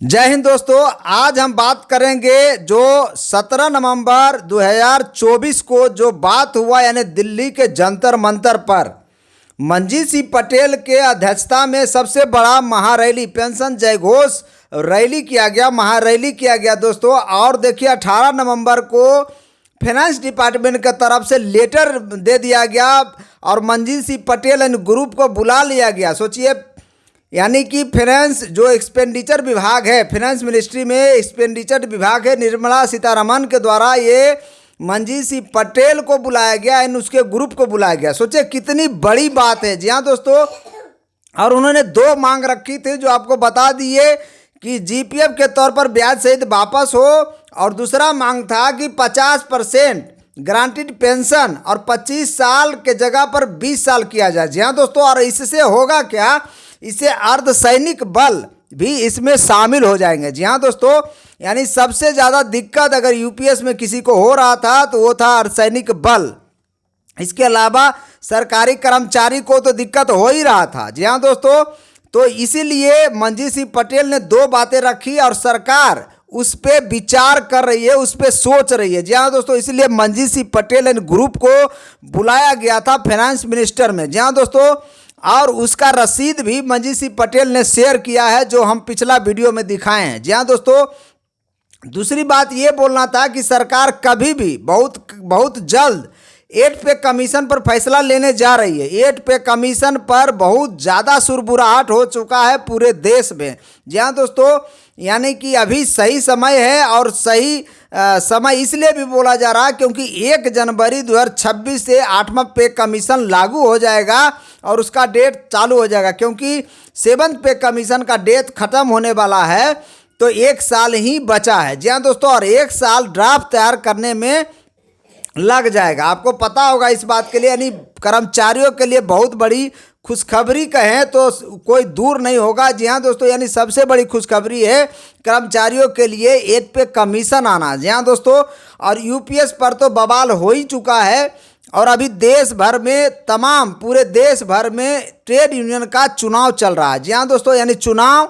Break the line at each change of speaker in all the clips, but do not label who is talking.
जय हिंद दोस्तों। आज हम बात करेंगे जो 17 नवंबर 2024 को जो बात हुआ, यानी दिल्ली के जंतर मंतर पर मंजीत सिंह पटेल के अध्यक्षता में सबसे बड़ा महारैली, पेंशन जयघोष रैली किया गया, महारैली किया गया दोस्तों। और देखिए 18 नवंबर को फाइनेंस डिपार्टमेंट की तरफ से लेटर दे दिया गया और मंजीत सिंह पटेल एंड ग्रुप को बुला लिया गया। सोचिए, यानी कि फाइनेंस जो एक्सपेंडिचर विभाग है, फाइनेंस मिनिस्ट्री में एक्सपेंडिचर विभाग है, निर्मला सीतारमण के द्वारा ये मंजीत सिंह पटेल को बुलाया गया एंड उसके ग्रुप को बुलाया गया। सोचिए कितनी बड़ी बात है। जी हाँ दोस्तों, और उन्होंने दो मांग रखी थी जो आपको बता दिए कि जीपीएफ के तौर पर ब्याज सहित वापस हो, और दूसरा मांग था कि 50% गारंटीड पेंशन और 25 साल के जगह पर 20 साल किया जाए। जी हाँ दोस्तों, और इससे होगा क्या, इससे अर्धसैनिक बल भी इसमें शामिल हो जाएंगे। जी हाँ दोस्तों, यानी सबसे ज़्यादा दिक्कत अगर यूपीएस में किसी को हो रहा था तो वो था अर्धसैनिक बल। इसके अलावा सरकारी कर्मचारी को तो दिक्कत हो ही रहा था। जी हाँ दोस्तों, तो इसीलिए मंजीत सिंह पटेल ने दो बातें रखी और सरकार उस पर विचार कर रही है, उस पर सोच रही है। जी हाँ दोस्तों, इसलिए मंजीत सिंह पटेल एंड ग्रुप को बुलाया गया था फाइनेंस मिनिस्टर में। जी हाँ दोस्तों, और उसका रसीद भी मंजीत सिंह पटेल ने शेयर किया है जो हम पिछला वीडियो में दिखाए हैं। जी हाँ दोस्तों, दूसरी बात ये बोलना था कि सरकार कभी भी बहुत जल्द 8 पे कमीशन पर फैसला लेने जा रही है। 8 पे कमीशन पर बहुत ज़्यादा सुरबुराहट हो चुका है पूरे देश में। जी हाँ दोस्तों, यानी कि अभी सही समय है, और सही समय इसलिए भी बोला जा रहा है क्योंकि 1 जनवरी 2026 से 8वां पे कमीशन लागू हो जाएगा और उसका डेट चालू हो जाएगा, क्योंकि 7th पे कमीशन का डेट ख़त्म होने वाला है, तो 1 साल ही बचा है। जी हाँ दोस्तों, और 1 साल ड्राफ्ट तैयार करने में लग जाएगा। आपको पता होगा इस बात के लिए, यानी कर्मचारियों के लिए बहुत बड़ी खुशखबरी कहें तो कोई दूर नहीं होगा। जी हाँ दोस्तों, यानी सबसे बड़ी खुशखबरी है कर्मचारियों के लिए 8 पे कमीशन आना। जी हाँ दोस्तों, और यूपीएस पर तो बवाल हो ही चुका है, और अभी देश भर में पूरे देश भर में ट्रेड यूनियन का चुनाव चल रहा है। जी हाँ दोस्तों, यानी चुनाव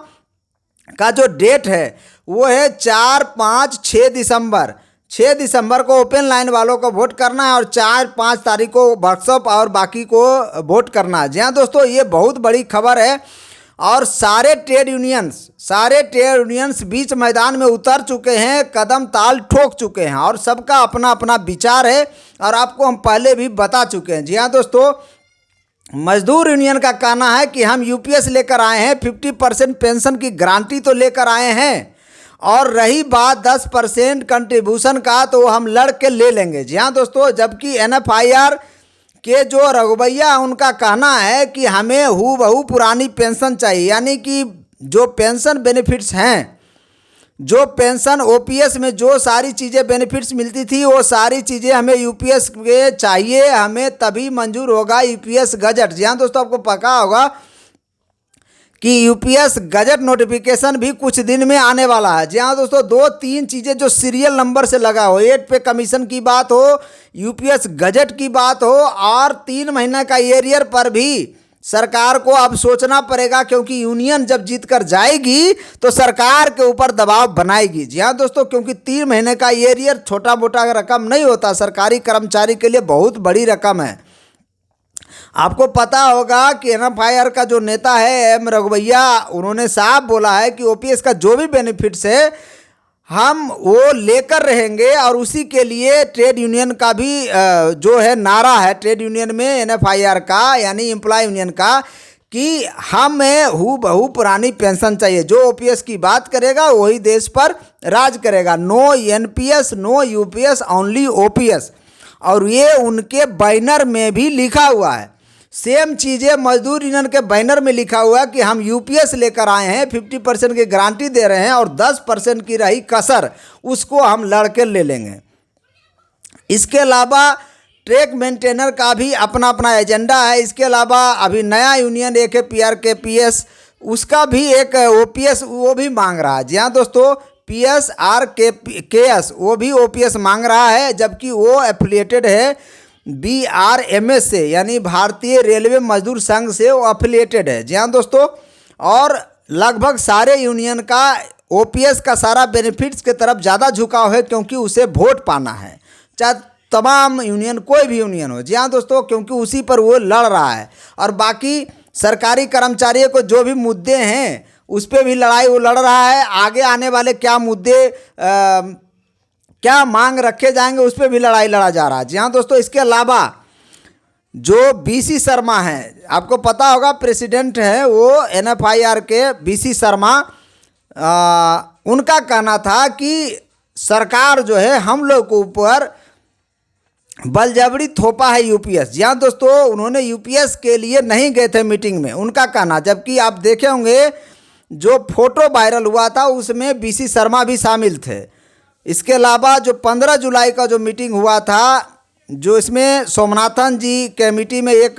का जो डेट है वो है 4, 5, 6 दिसंबर। 6 दिसंबर को ओपन लाइन वालों को वोट करना है और 4, 5 तारीख को वर्कशॉप और बाकी को वोट करना है। जी हाँ दोस्तों, ये बहुत बड़ी खबर है, और सारे ट्रेड यूनियंस बीच मैदान में उतर चुके हैं, कदम ताल ठोक चुके हैं, और सबका अपना अपना विचार है, और आपको हम पहले भी बता चुके हैं। जी हाँ दोस्तों, मजदूर यूनियन का कहना है कि हम यूपीएस लेकर आए हैं, 50% पेंशन की गारंटी तो लेकर आए हैं, और रही बात 10% कंट्रीब्यूशन का तो हम लड़ के ले लेंगे। जी हाँ दोस्तों, जबकि एनएफआईआर के जो रघुवैया उनका कहना है कि हमें हूबहू पुरानी पेंशन चाहिए, यानी कि जो पेंशन बेनिफिट्स हैं, जो पेंशन ओपीएस में जो सारी चीज़ें बेनिफिट्स मिलती थी वो सारी चीज़ें हमें यूपीएस के चाहिए, हमें तभी मंजूर होगा यूपीएस गजट। जी हाँ दोस्तों, आपको पता होगा कि यूपीएस गजट नोटिफिकेशन भी कुछ दिन में आने वाला है। जी हाँ दोस्तों, 2-3 चीज़ें जो सीरियल नंबर से लगा हो, 8 पे कमीशन की बात हो, यूपीएस गजट की बात हो, और 3 महीने का एरियर पर भी सरकार को अब सोचना पड़ेगा, क्योंकि यूनियन जब जीत कर जाएगी तो सरकार के ऊपर दबाव बनाएगी। जी हाँ दोस्तों, क्योंकि 3 महीने का एरियर छोटा मोटा रकम नहीं होता, सरकारी कर्मचारी के लिए बहुत बड़ी रकम है। आपको पता होगा कि एनएफआईआर का जो नेता है एम रघुवैया, उन्होंने साफ बोला है कि ओपीएस का जो भी बेनिफिट्स है हम वो लेकर रहेंगे, और उसी के लिए ट्रेड यूनियन का भी जो है नारा है ट्रेड यूनियन में एनएफआईआर का, यानी एम्प्लॉय यूनियन का, कि हमें हूबहू पुरानी पेंशन चाहिए। जो ओपीएस की बात करेगा वही देश पर राज करेगा। No NPS, no UPS, only OPS. और ये उनके बैनर में भी लिखा हुआ है, सेम चीज़ें मजदूर यूनियन के बैनर में लिखा हुआ है कि हम यूपीएस लेकर आए हैं, 50% की गारंटी दे रहे हैं, और 10% की रही कसर उसको हम लड़के ले लेंगे। इसके अलावा ट्रैक मेंटेनर का भी अपना अपना एजेंडा है। इसके अलावा अभी नया यूनियन एक है पीआरकेपीएस, उसका भी एक ओपीएस वो भी मांग रहा है। जी हाँ दोस्तों, पीएसआरकेएस वो भी ओपीएस मांग रहा है, जबकि वो एफिलिएटेड है बीआरएमएस से, यानी भारतीय रेलवे मजदूर संघ से वो एफिलिएटेड है। जी हाँ दोस्तों, और लगभग सारे यूनियन का ओपीएस का सारा बेनिफिट्स के तरफ ज़्यादा झुकाव है, क्योंकि उसे वोट पाना है, चाहे तमाम यूनियन कोई भी यूनियन हो। जी हाँ दोस्तों, क्योंकि उसी पर वो लड़ रहा है। और बाकी सरकारी कर्मचारियों को जो भी मुद्दे हैं उस पर भी लड़ाई वो लड़ रहा है। आगे आने वाले क्या मुद्दे क्या मांग रखे जाएंगे उस पर भी लड़ाई लड़ा जा रहा है। जी हाँ दोस्तों, इसके अलावा जो बीसी शर्मा हैं, आपको पता होगा प्रेसिडेंट हैं वो NFIR के बीसी शर्मा, उनका कहना था कि सरकार जो है हम लोग के ऊपर बलजबरी थोपा है यूपीएस। जी हाँ दोस्तों, उन्होंने यूपीएस के लिए नहीं गए थे मीटिंग में, उनका कहना। जबकि आप देखे होंगे जो फोटो वायरल हुआ था उसमें बीसी शर्मा भी शामिल थे। इसके अलावा जो 15 जुलाई का जो मीटिंग हुआ था, जो इसमें सोमनाथन जी कमेटी में एक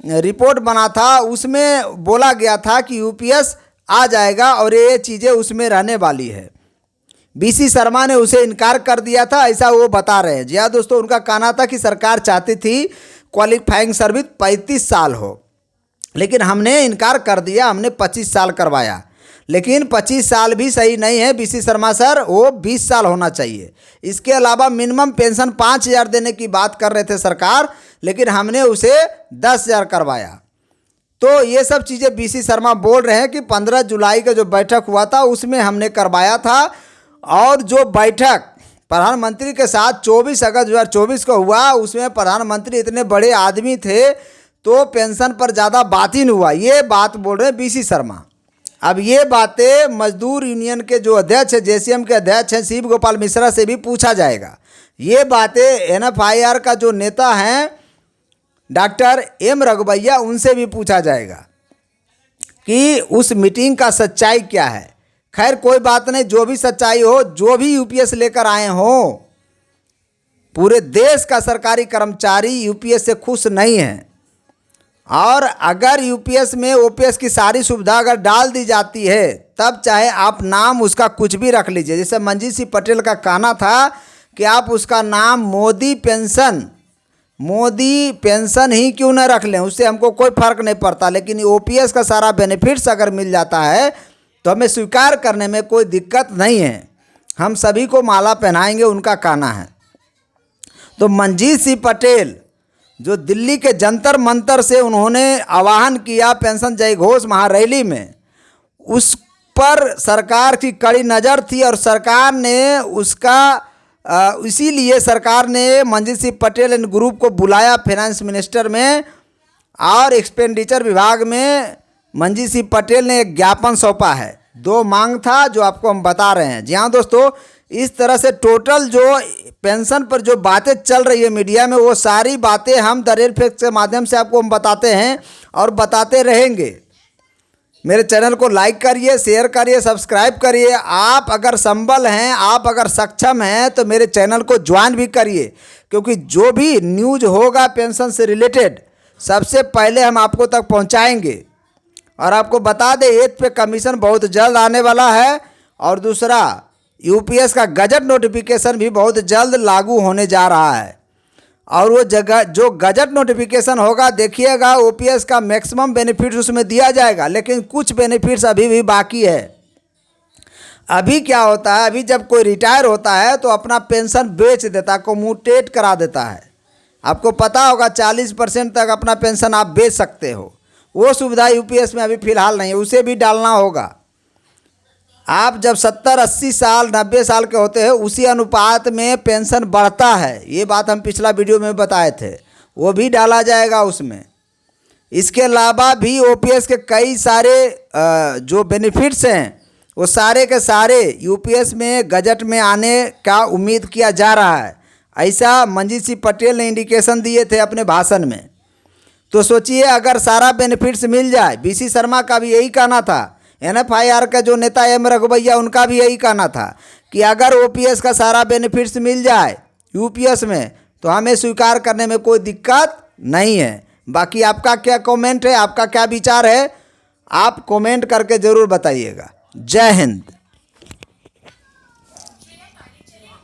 रिपोर्ट बना था, उसमें बोला गया था कि यूपीएस आ जाएगा और ये चीज़ें उसमें रहने वाली है। बीसी शर्मा ने उसे इनकार कर दिया था, ऐसा वो बता रहे हैं। जी हाँ दोस्तों, उनका कहना था कि सरकार चाहती थी क्वालिफाइंग सर्विस 35 साल हो, लेकिन हमने इनकार कर दिया, हमने 25 साल करवाया। लेकिन 25 साल भी सही नहीं है बीसी शर्मा सर, वो 20 साल होना चाहिए। इसके अलावा मिनिमम पेंशन 5,000 देने की बात कर रहे थे सरकार, लेकिन हमने उसे 10,000 करवाया। तो ये सब चीज़ें बीसी शर्मा बोल रहे हैं कि 15 जुलाई का जो बैठक हुआ था उसमें हमने करवाया था। और जो बैठक प्रधानमंत्री के साथ 24 अगस्त 2024 को हुआ, उसमें प्रधानमंत्री इतने बड़े आदमी थे तो पेंशन पर ज़्यादा बात ही नहीं हुआ, ये बात बोल रहे हैं बीसी शर्मा। अब ये बातें मजदूर यूनियन के जो अध्यक्ष है, JCM के अध्यक्ष हैं शिव गोपाल मिश्रा से भी पूछा जाएगा। ये बातें NFIR का जो नेता हैं डॉक्टर M रघुवैया, उनसे भी पूछा जाएगा कि उस मीटिंग का सच्चाई क्या है। खैर कोई बात नहीं, जो भी सच्चाई हो, जो भी यूपीएस लेकर आए हों, पूरे देश का सरकारी कर्मचारी यूपीएस से खुश नहीं है। और अगर यूपीएस में ओपीएस की सारी सुविधा अगर डाल दी जाती है, तब चाहे आप नाम उसका कुछ भी रख लीजिए। जैसे मंजीत सिंह पटेल का कहना था कि आप उसका नाम मोदी पेंशन ही क्यों न रख लें, उससे हमको कोई फ़र्क नहीं पड़ता, लेकिन ओपीएस का सारा बेनिफिट्स अगर मिल जाता है तो हमें स्वीकार करने में कोई दिक्कत नहीं है, हम सभी को माला पहनाएंगे, उनका कहना है। तो मंजीत सिंह पटेल जो दिल्ली के जंतर मंतर से उन्होंने आह्वान किया पेंशन जय घोष महारैली में, उस पर सरकार की कड़ी नज़र थी और सरकार ने उसका इसीलिए सरकार ने मंजीत सिंह पटेल एंड ग्रुप को बुलाया फाइनेंस मिनिस्टर में, और एक्सपेंडिचर विभाग में मंजीत सिंह पटेल ने एक ज्ञापन सौंपा है। 2 मांग था जो आपको हम बता रहे हैं। जी हाँ दोस्तों, इस तरह से टोटल जो पेंशन पर जो बातें चल रही है मीडिया में, वो सारी बातें हम द रेड फैक्ट के माध्यम से आपको हम बताते हैं और बताते रहेंगे। मेरे चैनल को लाइक करिए, शेयर करिए, सब्सक्राइब करिए। आप अगर संबल हैं, आप अगर सक्षम हैं तो मेरे चैनल को ज्वाइन भी करिए, क्योंकि जो भी न्यूज़ होगा पेंशन से रिलेटेड सबसे पहले हम आपको तक पहुंचाएंगे। और आपको बता दें 8 पे कमीशन बहुत जल्द आने वाला है, और दूसरा यूपीएस का गजट नोटिफिकेशन भी बहुत जल्द लागू होने जा रहा है। और वो जगह जो गजट नोटिफिकेशन होगा, देखिएगा ओपीएस का मैक्सिमम बेनिफिट्स उसमें दिया जाएगा, लेकिन कुछ बेनिफिट्स अभी भी बाकी है। अभी क्या होता है, अभी जब कोई रिटायर होता है तो अपना पेंशन बेच देता है, कम्यूटेट करा देता है। आपको पता होगा 40% तक अपना पेंशन आप बेच सकते हो, वो सुविधा यूपीएस में अभी फ़िलहाल नहीं है, उसे भी डालना होगा। आप जब 70, 80 साल, 90 साल के होते हैं, उसी अनुपात में पेंशन बढ़ता है। ये बात हम पिछला वीडियो में बताए थे, वो भी डाला जाएगा उसमें। इसके अलावा भी ओपीएस के कई सारे जो बेनिफिट्स हैं वो सारे के सारे यूपीएस में गजट में आने का उम्मीद किया जा रहा है। ऐसा मंजीत सिंह पटेल ने इंडिकेशन दिए थे अपने भाषण में। तो सोचिए अगर सारा बेनिफिट्स मिल जाए, बीसी शर्मा का भी यही कहना था, NFIR का जो नेता M रघुवैया उनका भी यही कहना था कि अगर ओपीएस का सारा बेनिफिट्स मिल जाए यूपीएस में तो हमें स्वीकार करने में कोई दिक्कत नहीं है। बाकी आपका क्या कमेंट है, आपका क्या विचार है, आप कमेंट करके ज़रूर बताइएगा। जय हिंद।